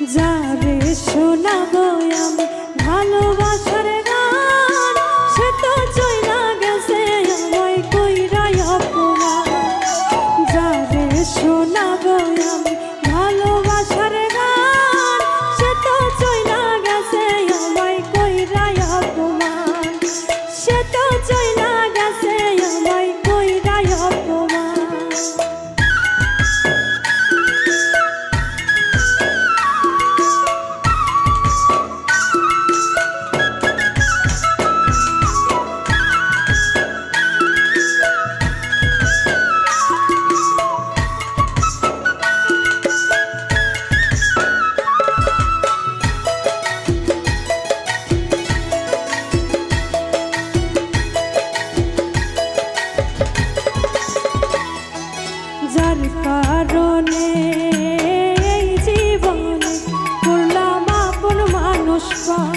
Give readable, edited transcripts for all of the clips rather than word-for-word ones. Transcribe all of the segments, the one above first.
যারে শোনাবো আমি ভালোবাসার গান, সে তো চইলা গেছে আমায় কইরা অপমান। যারে শোনাবো আমি ভালোবাসার গান, সে তো চইলা গেছে আমায় কইরা অপমান। সে তো চইলা গেছে আমায় কইরা অপমান। যার কারণে এই জীবনে করলাম আপন মানুষ পান,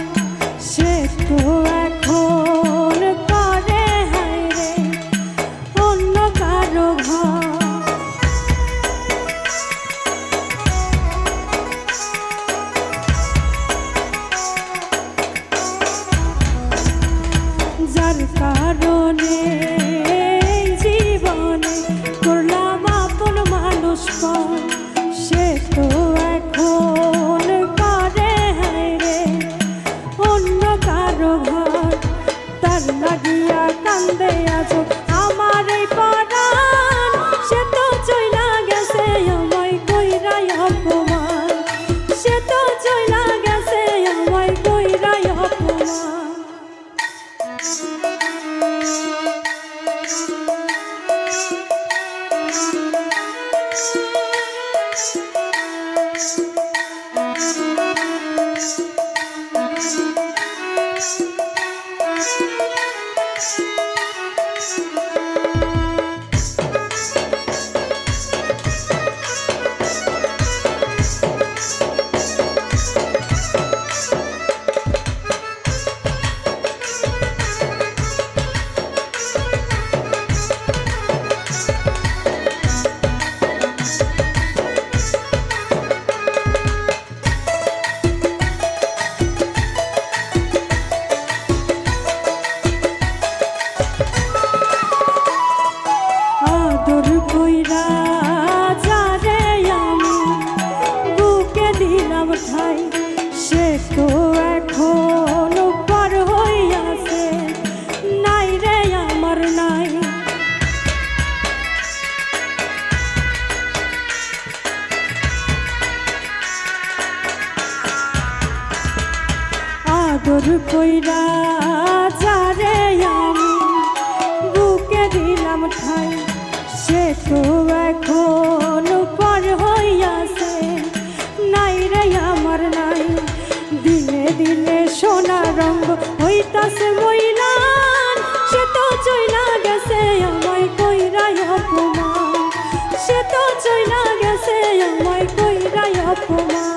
সে তো এখন করে হায়রে অন্য কারো ঘর। যার কারণে এই জীবনে করলাম আপন মানুষ পান, সে তো এখন করে হায়রে অন্য কারো ঘর। তার লাগিয়া কান্দে আজো আমার এই পরাণ, সে তো চইলা গেছে আমায় কইরা অপমান। সে তো চইলা গেছে আমায় কইরা অপমান। আদর কইরা যারে আমি বুকে দিলাম ঠাই, সে তো এখন পার হইয়াছে নাই রে আমার নাই। আদর কইরা যারে আমি বুকে দিলাম ঠাই, সে তো এখন পার হইয়াছে নাই রে আমার নাই। দিনে দিনে সোনা রঙ হইতাছে মইলান, সে তো চইলা গেছে আমায় কইরা অপমান। সে তো চইলা গেছে আমায় কইরা অপমান।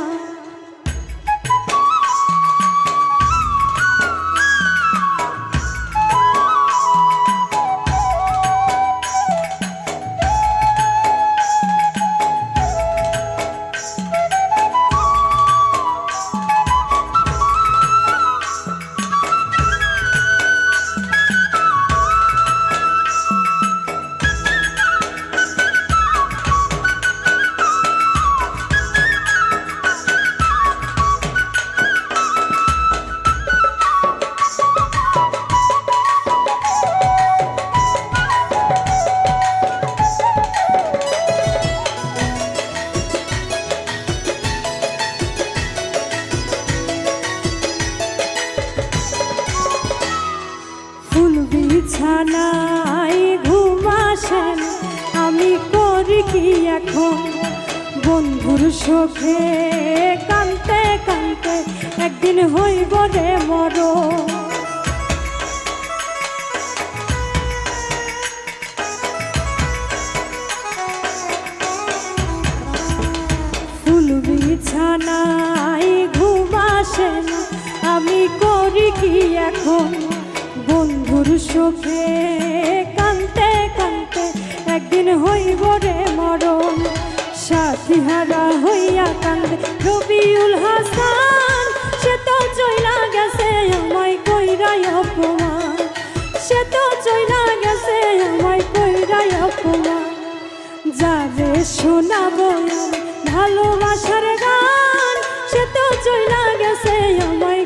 বিছানায় ঘুম আসে না, আমি করি কি এখন বন্ধুর শোকে কানতে কানতে একদিন হইব রে মরণ। ফুল বিছানায় ঘুম আসে না, আমি করি কি এখন বন্ধুর শোকে কানতে কানতে একদিন হইব রে মরণ। সাথী হারা হইয়া কান্দে রবিউল যাবে শোনাবো ভালোবাসার গান, সে তো চইলা গেছে আমায়